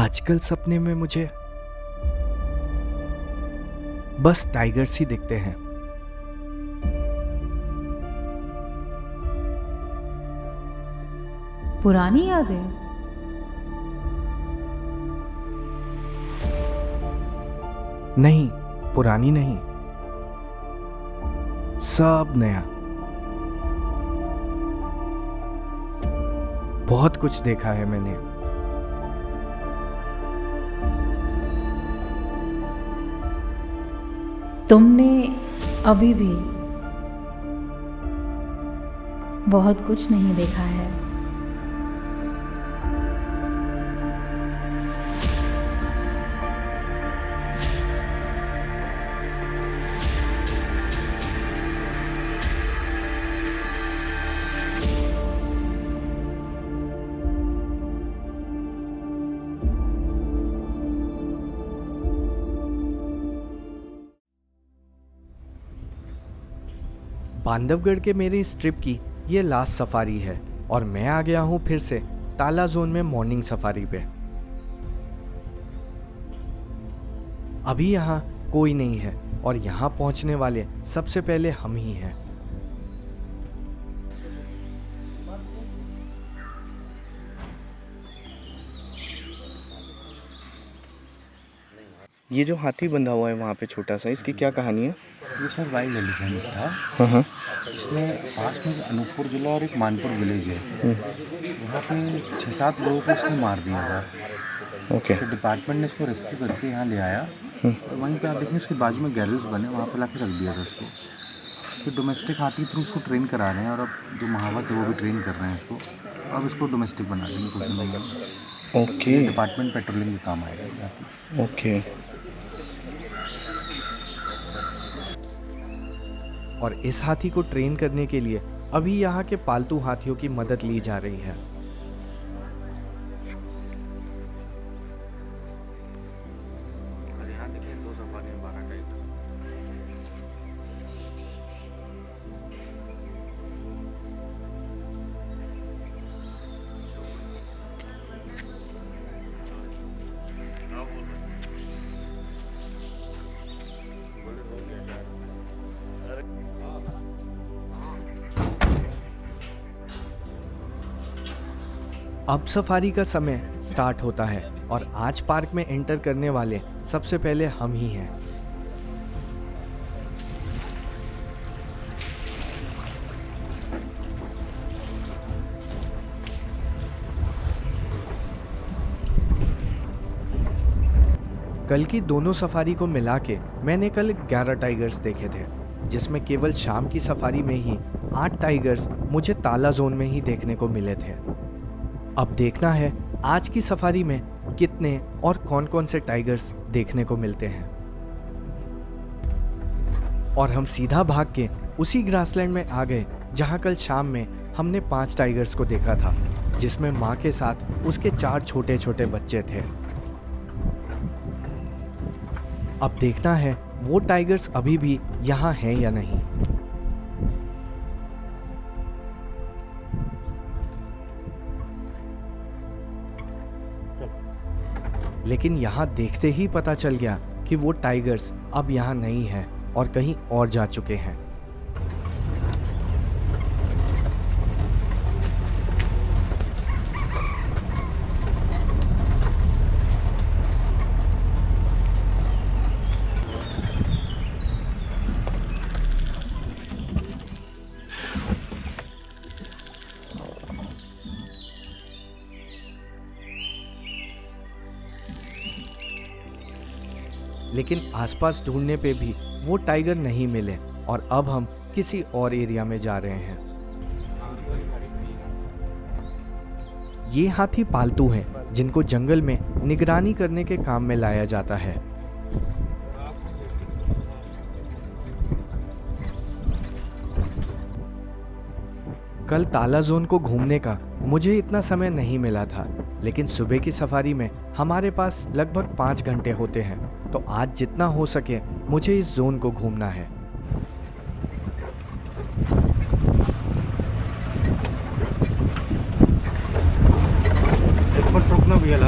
आजकल सपने में मुझे बस टाइगर्स ही दिखते हैं। पुरानी यादें। नहीं, पुरानी नहीं, सब नया। बहुत कुछ देखा है मैंने। तुमने अभी भी बहुत कुछ नहीं देखा है। बांधवगढ़ के मेरे इस ट्रिप की ये लास्ट सफारी है और मैं आ गया हूँ फिर से ताला जोन में मॉर्निंग सफारी पे। अभी यहाँ कोई नहीं है और यहाँ पहुँचने वाले सबसे पहले हम ही हैं। ये जो हाथी बंधा हुआ है वहाँ पे छोटा सा, इसकी क्या कहानी है? ये सर वाइल्ड एलिफेंट था। हाँ। इसमें पास में अनूपपुर जिला और एक मानपुर विलेज है। वहाँ पे 6-7 लोगों को इसने मार दिया था। ओके। तो डिपार्टमेंट ने इसको रेस्क्यू करके यहाँ ले आया और वहीं पे आप देखें उसके बाजू में गैरेज बने, वहाँ पे लाके रख दिया था उसको। तो डोमेस्टिक हाथी थ्रू उसको ट्रेन करा रहे हैं और अब जो महावत है वो भी ट्रेन कर रहे हैं इसको। अब इसको डोमेस्टिक बना देंगे कुछ दिनों में। ओके। डिपार्टमेंट पेट्रोलिंग के काम आएगा ये हाथी। ओके। और इस हाथी को ट्रेन करने के लिए अभी यहाँ के पालतू हाथियों की मदद ली जा रही है। यहाँ देखिए 2 सफारी में 12 टाइगर। अब सफारी का समय स्टार्ट होता है और आज पार्क में एंटर करने वाले सबसे पहले हम ही हैं। कल की दोनों सफारी को मिला के मैंने कल 11 टाइगर्स देखे थे, जिसमें केवल शाम की सफारी में ही 8 टाइगर्स मुझे ताला जोन में ही देखने को मिले थे। अब देखना है आज की सफारी में कितने और कौन कौन से टाइगर्स देखने को मिलते हैं। और हम सीधा भाग के उसी ग्रासलैंड में आ गए जहां कल शाम में हमने 5 टाइगर्स को देखा था, जिसमें मां के साथ उसके 4 छोटे छोटे बच्चे थे। अब देखना है वो टाइगर्स अभी भी यहाँ हैं या नहीं। लेकिन यहाँ देखते ही पता चल गया कि वो टाइगर्स अब यहाँ नहीं है और कहीं और जा चुके हैं। लेकिन आसपास ढूंढने पे भी वो टाइगर नहीं मिले और अब हम किसी और एरिया में जा रहे हैं। ये हाथी पालतू हैं जिनको जंगल में निगरानी करने के काम में लाया जाता है। कल ताला जोन को घूमने का मुझे इतना समय नहीं मिला था, लेकिन सुबह की सफारी में हमारे पास लगभग 5 घंटे होते हैं, तो आज जितना हो सके मुझे इस जोन को घूमना है। एक बार रुकना भी है।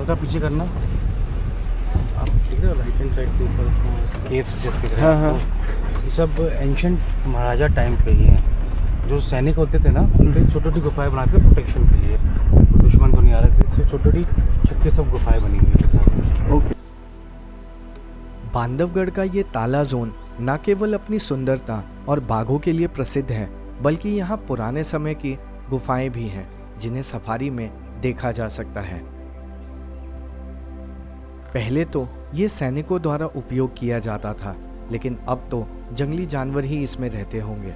हल्का पीछे करना, आप देख रहे हो राइट हैंड साइड के ऊपर केव्स जैसे दिख रहे हैं। हाँ, तो ये सब एंशंट महाराजा टाइम पे ही हैं। जो सैनिक होते थे ना, उनके छोटी छोटी गुफाएं बनाते थे प्रोटेक्शन के लिए, तो दुश्मन तो नहीं आ रहे थे, इससे छोटी छोटी छुपके सब गुफाएं बनी हुई है। ओके। बांधवगढ़ का ये ताला जोन न केवल अपनी सुंदरता और बाघों के लिए प्रसिद्ध है, बल्कि यहाँ पुराने समय की गुफाएं भी हैं जिन्हें सफारी में देखा जा सकता है। पहले तो ये सैनिकों द्वारा उपयोग किया जाता था, लेकिन अब तो जंगली जानवर ही इसमें रहते होंगे।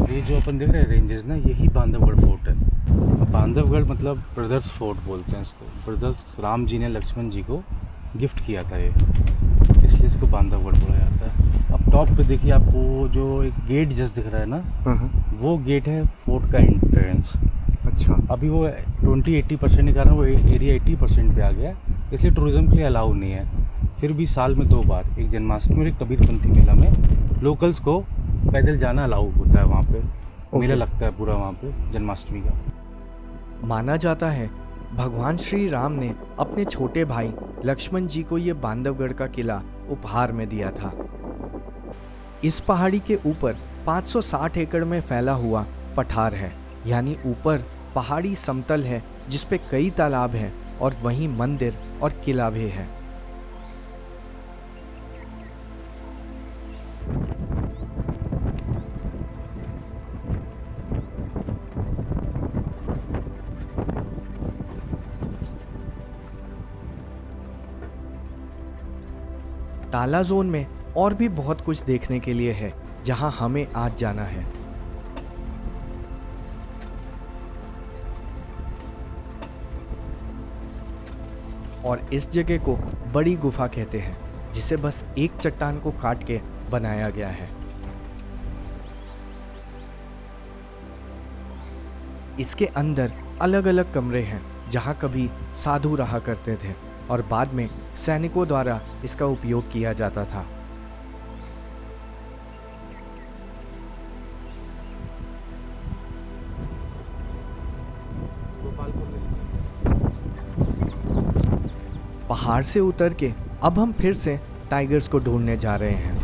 ये जो अपन देख रहे हैं रेंजेस ना, यही बांधवगढ़ फोर्ट है। अब बांधवगढ़ मतलब ब्रदर्स फोर्ट बोलते हैं इसको। ब्रदर्स राम जी ने लक्ष्मण जी को गिफ्ट किया था ये, इसलिए इसको बांधवगढ़ बोला जाता है। अब टॉप पे देखिए, आपको जो एक गेट जस्ट दिख रहा है ना, वो गेट है फोर्ट का एंट्रेंस। अच्छा। अभी वो 20-80% के कारण वो एरिया 80% पे आ गया, इसलिए टूरिज्म के लिए अलाउ नहीं है। फिर भी साल में 2 बार, एक जन्माष्टमी और एक कबीरपंथी मेला में लोकल्स को पैदल जाना अलाउ होता है। वहाँ पे मेला लगता है पूरा वहाँ पे जन्माष्टमी का। माना जाता है भगवान श्री राम ने अपने छोटे भाई लक्ष्मण जी को ये बांधवगढ़ का किला उपहार में दिया था। इस पहाड़ी के ऊपर 560 एकड़ में फैला हुआ पठार है, यानी ऊपर पहाड़ी समतल है जिस पे कई तालाब हैं और वहीं मंदिर और किला भी है। ताला जोन में और भी बहुत कुछ देखने के लिए है, जहां हमें आज जाना है। और इस जगह को बड़ी गुफा कहते हैं, जिसे बस एक चट्टान को काट के बनाया गया है। इसके अंदर अलग अलग कमरे हैं जहां कभी साधु रहा करते थे और बाद में सैनिकों द्वारा इसका उपयोग किया जाता था। पहाड़ से उतर के अब हम फिर से टाइगर्स को ढूंढने जा रहे हैं।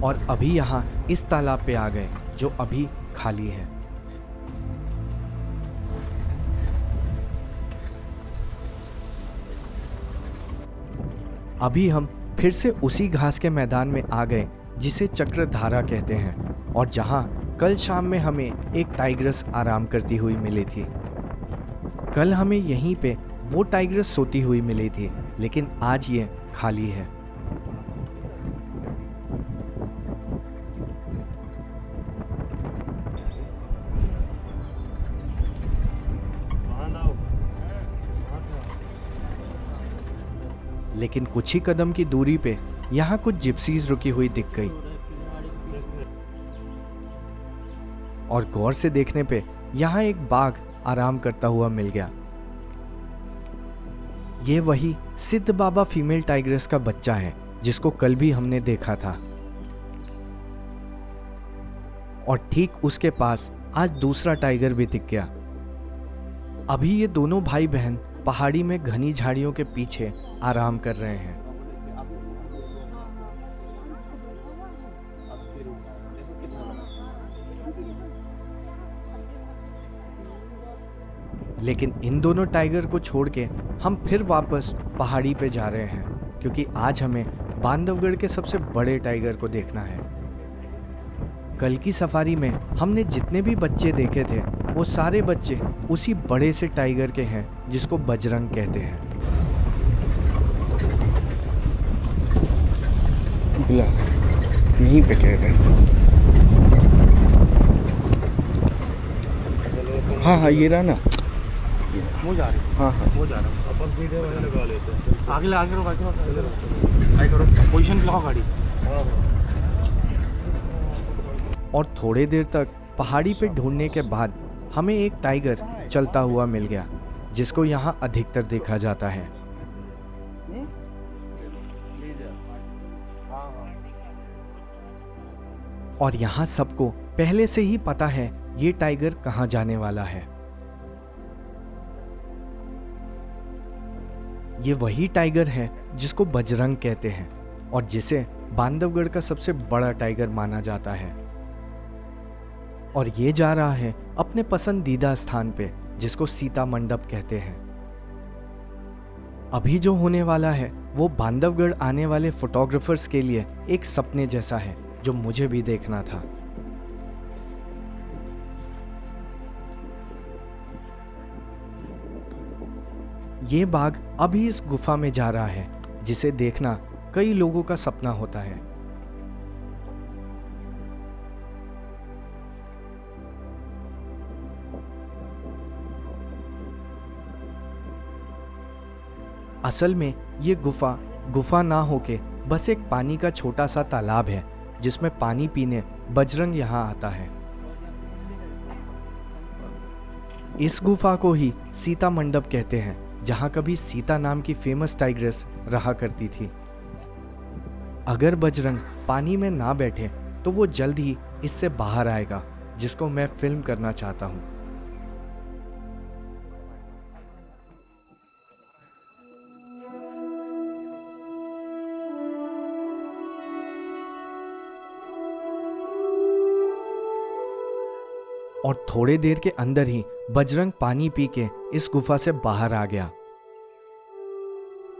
और अभी यहाँ इस तालाब पे आ गए जो अभी खाली है। अभी हम फिर से उसी घास के मैदान में आ गए जिसे चक्रधारा कहते हैं, और जहां कल शाम में हमें एक टाइग्रस आराम करती हुई मिली थी। कल हमें यहीं पे वो टाइग्रस सोती हुई मिली थी, लेकिन आज ये खाली है। लेकिन कुछ ही कदम की दूरी पे यहाँ कुछ जिप्सीज रुकी हुई दिख गई, और गौर से देखने पे यहाँ एक बाघ आराम करता हुआ मिल गया। ये वही सिद्ध बाबा फीमेल टाइग्रस का बच्चा है जिसको कल भी हमने देखा था। और ठीक उसके पास आज दूसरा टाइगर भी दिख गया। अभी ये दोनों भाई बहन पहाड़ी में घनी झाड़ियों के पीछे आराम कर रहे हैं। लेकिन इन दोनों टाइगर को छोड़ के हम फिर वापस पहाड़ी पे जा रहे हैं, क्योंकि आज हमें बांधवगढ़ के सबसे बड़े टाइगर को देखना है। कल की सफारी में हमने जितने भी बच्चे देखे थे वो सारे बच्चे उसी बड़े से टाइगर के हैं जिसको बजरंग कहते हैं। यहीं पे कह रहे हैं। हाँ ये रहा ना, वो जा रही है। हाँ वो जा रहा है। अपन वीडियो वगैरह लगा लेते हैं। आगे करो, आगे करो, पोजीशन पे लगाओ गाड़ी। और थोड़े देर तक पहाड़ी पे ढूंढने के बाद हमें एक टाइगर चलता हुआ मिल गया, जिसको यहाँ अधिकतर देखा जाता है। और यहाँ सबको पहले से ही पता है ये टाइगर कहाँ जाने वाला है। ये वही टाइगर है जिसको बजरंग कहते हैं और जिसे बांधवगढ़ का सबसे बड़ा टाइगर माना जाता है। और ये जा रहा है अपने पसंदीदा स्थान पे, जिसको सीता मंडप कहते हैं। अभी जो होने वाला है वो बांधवगढ़ आने वाले फोटोग्राफर्स के लिए एक सपने जैसा है, जो मुझे भी देखना था। ये बाघ अभी इस गुफा में जा रहा है, जिसे देखना कई लोगों का सपना होता है। असल में ये गुफा ना होके बस एक पानी का छोटा सा तालाब है, जिसमें पानी पीने बजरंग यहाँ आता है। इस गुफा को ही सीता मंडप कहते हैं, जहाँ कभी सीता नाम की फेमस टाइग्रेस रहा करती थी। अगर बजरंग पानी में ना बैठे तो वो जल्द ही इससे बाहर आएगा, जिसको मैं फिल्म करना चाहता हूँ। और थोड़े देर के अंदर ही बजरंग पानी पी के इस गुफा से बाहर आ गया।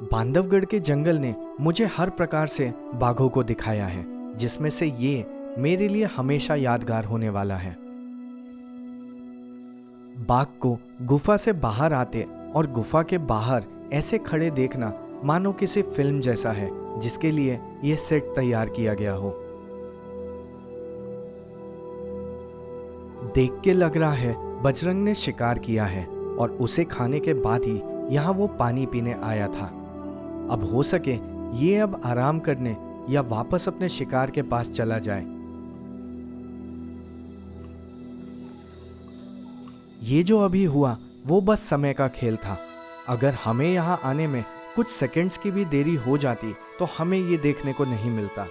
बांधवगढ़ के जंगल ने मुझे हर प्रकार से बाघों को दिखाया है, जिसमें से ये मेरे लिए हमेशा यादगार होने वाला है। बाघ को गुफा से बाहर आते और गुफा के बाहर ऐसे खड़े देखना मानो किसी फिल्म जैसा है, जिसके लिए यह सेट तैयार किया गया हो। देख के लग रहा है बजरंग ने शिकार किया है और उसे खाने के बाद ही यहाँ वो पानी पीने आया था। अब हो सके ये अब आराम करने या वापस अपने शिकार के पास चला जाए। ये जो अभी हुआ वो बस समय का खेल था। अगर हमें यहाँ आने में कुछ सेकंड्स की भी देरी हो जाती तो हमें ये देखने को नहीं मिलता।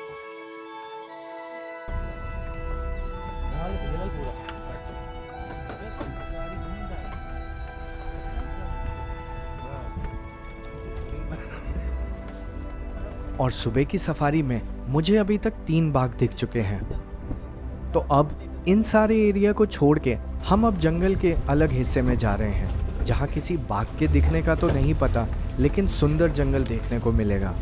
और सुबह की सफारी में मुझे अभी तक 3 बाघ दिख चुके हैं। तो अब इन सारे एरिया को छोड़ के हम अब जंगल के अलग हिस्से में जा रहे हैं, जहाँ किसी बाघ के दिखने का तो नहीं पता, लेकिन सुंदर जंगल देखने को मिलेगा।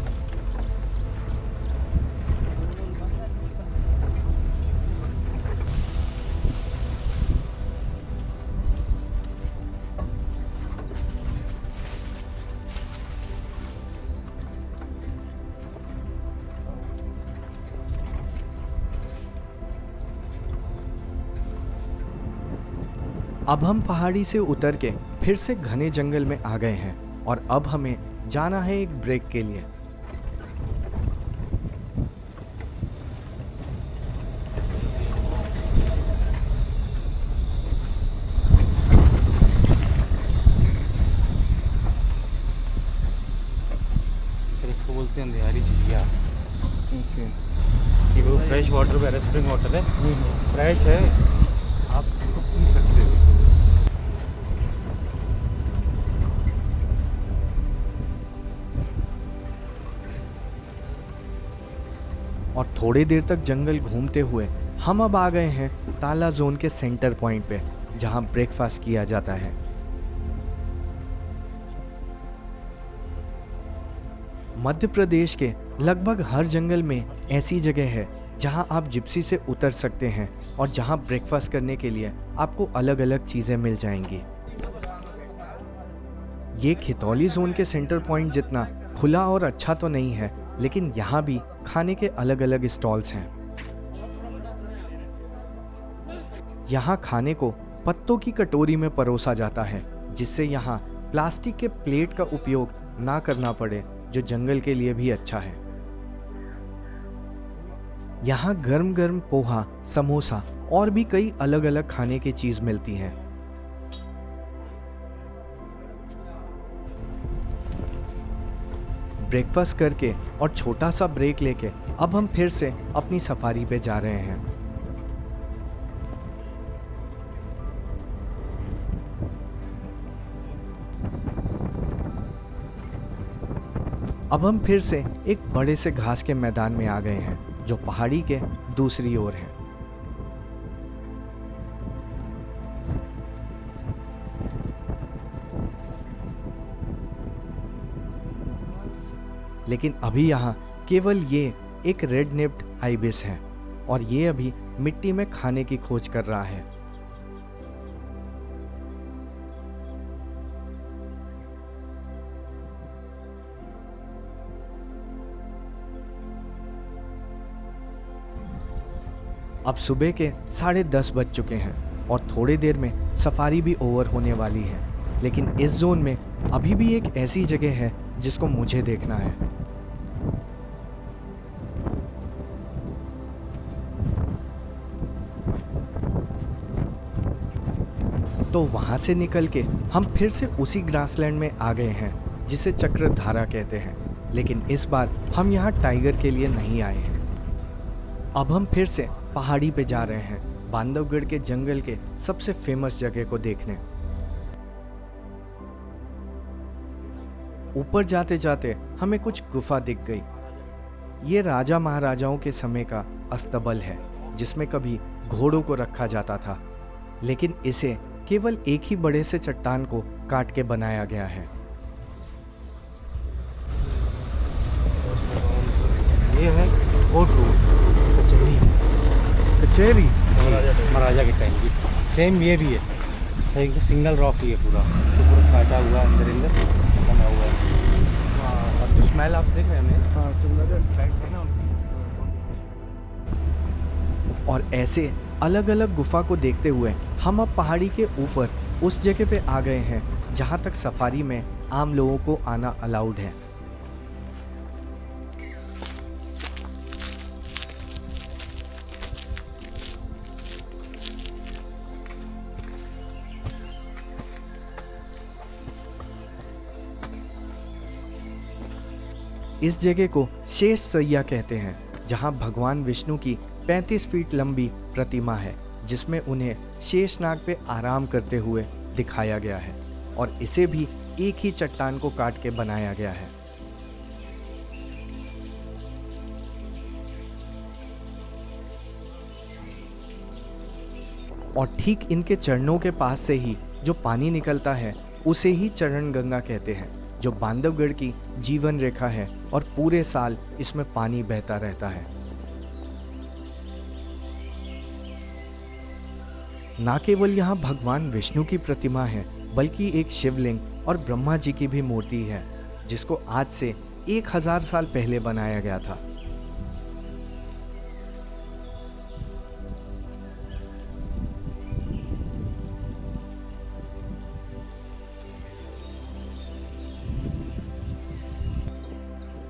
अब हम पहाड़ी से उतर के फिर से घने जंगल में आ गए हैं और अब हमें जाना है एक ब्रेक के लिए। सर इसको बोलते हैं अंधेरी चिड़िया। ये वो फ्रेश वाटर वगैरह स्प्रिंग वाटर है, फ्रेश है, आप इसको पी सकते हो। और थोड़ी देर तक जंगल घूमते हुए हम अब आ गए हैं ताला जोन के सेंटर पॉइंट पे, जहां ब्रेकफास्ट किया जाता है। मध्य प्रदेश के लगभग हर जंगल में ऐसी जगह है जहां आप जिप्सी से उतर सकते हैं और जहां ब्रेकफास्ट करने के लिए आपको अलग अलग चीज़ें मिल जाएंगी। ये खितौली जोन के सेंटर पॉइंट जितना खुला और अच्छा तो नहीं है, लेकिन यहाँ भी खाने के अलग अलग स्टॉल्स हैं। यहाँ खाने को पत्तों की कटोरी में परोसा जाता है, जिससे यहाँ प्लास्टिक के प्लेट का उपयोग ना करना पड़े, जो जंगल के लिए भी अच्छा है। यहाँ गर्म गर्म पोहा, समोसा और भी कई अलग अलग खाने की चीज मिलती हैं। ब्रेकफास्ट करके और छोटा सा ब्रेक लेके अब हम फिर से अपनी सफारी पे जा रहे हैं। अब हम फिर से एक बड़े से घास के मैदान में आ गए हैं जो पहाड़ी के दूसरी ओर है। लेकिन अभी यहाँ केवल ये एक रेड नेप्ड आइबिस है और ये अभी मिट्टी में खाने की खोज कर रहा है। अब सुबह के 10:30 बज चुके हैं और थोड़ी देर में सफारी भी ओवर होने वाली है। लेकिन इस जोन में अभी भी एक ऐसी जगह है जिसको मुझे देखना है। तो वहां से निकल के हम फिर से उसी ग्रासलैंड में आ गए हैं जिसे चक्रधारा कहते हैं। लेकिन इस बार हम यहाँ टाइगर के लिए नहीं आए हैं। अब हम फिर से पहाड़ी पे जा रहे हैं बांधवगढ़ के जंगल के सबसे फेमस जगह को देखने। ऊपर जाते जाते हमें कुछ गुफा दिख गई। ये राजा महाराजाओं के समय का अस्तबल है जिसमें कभी घोड़ों को रखा जाता था, लेकिन इसे केवल एक ही बड़े से चट्टान को काट के बनाया गया है। ये है कोर्ट रूम, कचहरी महाराजा के टाइम की। सेम ये भी है, सिंगल रॉक ही है पूरा, तो पूरा काटा हुआ अंदर बना हुआ है। और जो स्मेल आप देख रहे हैं, हाँ सुंदर है ना। और ऐसे अलग अलग गुफा को देखते हुए हम अब पहाड़ी के ऊपर उस जगह पे आ गए हैं जहाँ तक सफारी में आम लोगों को आना अलाउड है। इस जगह को शेष सैया कहते हैं जहाँ भगवान विष्णु की 35 फीट लंबी प्रतिमा है जिसमें उन्हें शेषनाग पे आराम करते हुए दिखाया गया है और इसे भी एक ही चट्टान को काट के बनाया गया है। और ठीक इनके चरणों के पास से ही जो पानी निकलता है उसे ही चरण गंगा कहते हैं, जो बांधवगढ़ की जीवन रेखा है और पूरे साल इसमें पानी बहता रहता है। ना केवल यहाँ भगवान विष्णु की प्रतिमा है बल्कि एक शिवलिंग और ब्रह्मा जी की भी मूर्ति है जिसको आज से 1000 साल पहले बनाया गया था।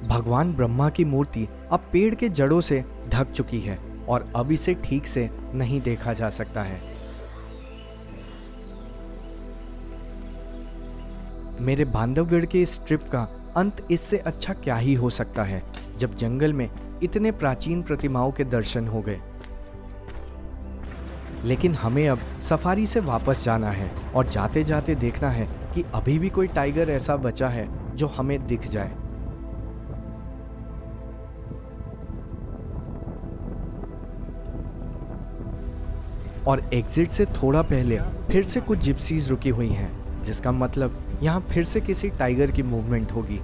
भगवान ब्रह्मा की मूर्ति अब पेड़ के जड़ों से ढक चुकी है और अब इसे ठीक से नहीं देखा जा सकता है। मेरे बांधवगढ़ के इस ट्रिप का अंत इससे अच्छा क्या ही हो सकता है जब जंगल में इतने प्राचीन प्रतिमाओं के दर्शन हो गए। लेकिन हमें अब सफारी से वापस जाना है और जाते जाते देखना है कि अभी भी कोई टाइगर ऐसा बचा है जो हमें दिख जाए। और एग्जिट से थोड़ा पहले फिर से कुछ जिप्सीज रुकी हुई हैं, जिसका मतलब यहाँ फिर से किसी टाइगर की मूवमेंट होगी।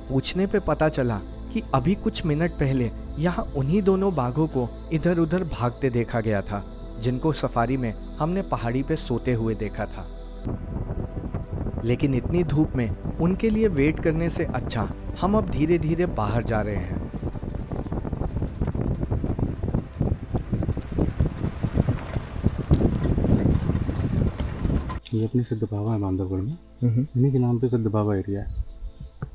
पूछने पे पता चला कि अभी कुछ मिनट पहले यहाँ उन्हीं दोनों बाघों को इधर उधर भागते देखा गया था जिनको सफारी में हमने पहाड़ी पे सोते हुए देखा था। लेकिन इतनी धूप में उनके लिए वेट करने से अच्छा हम अब धीरे धीरे बाहर जा रहे हैं। ये अपनी सिद्ध बाबा है बांधवगढ़ में, इन्हीं के नाम पे सिद्ध बाबा एरिया है।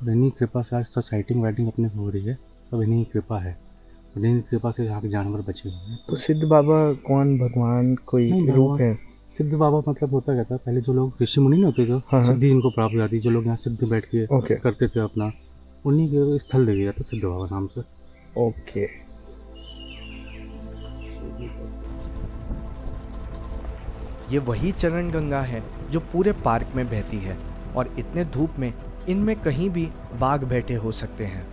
और इन्हीं की कृपा से आज तो साइटिंग वाइटिंग अपने हो रही है, सब इन्हीं की कृपा है। और इन्हीं की कृपा से यहाँ के जानवर बचे हुए हैं। तो सिद्ध बाबा कौन, भगवान कोई नहीं, रूप बाबा- है? सिद्ध बाबा मतलब होता क्या था, पहले जो लोग ऋषि मुनि नहीं होते जो हाँ। सिद्धि जिनको प्राप्त हो जाती, जो लोग यहाँ सिद्ध बैठ के ओके। करते थे अपना, उन्हीं के स्थल दे दिया था सिद्ध बाबा नाम से। ओके। ये वही चरण गंगा है जो पूरे पार्क में बहती है और इतने धूप में इनमें कहीं भी बाघ बैठे हो सकते हैं।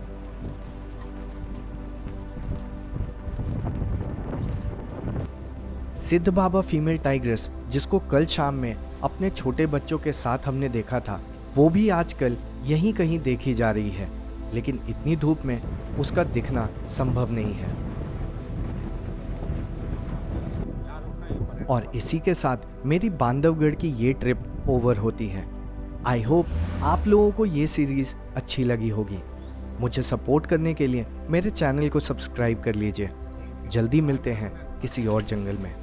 सिद्ध बाबा फीमेल टाइग्रेस जिसको कल शाम में अपने छोटे बच्चों के साथ हमने देखा था, वो भी आजकल यहीं कहीं देखी जा रही है, लेकिन इतनी धूप में उसका दिखना संभव नहीं है। और इसी के साथ मेरी बांधवगढ़ की ये ट्रिप ओवर होती है। आई होप आप लोगों को ये सीरीज़ अच्छी लगी होगी। मुझे सपोर्ट करने के लिए मेरे चैनल को सब्सक्राइब कर लीजिए। जल्दी मिलते हैं किसी और जंगल में।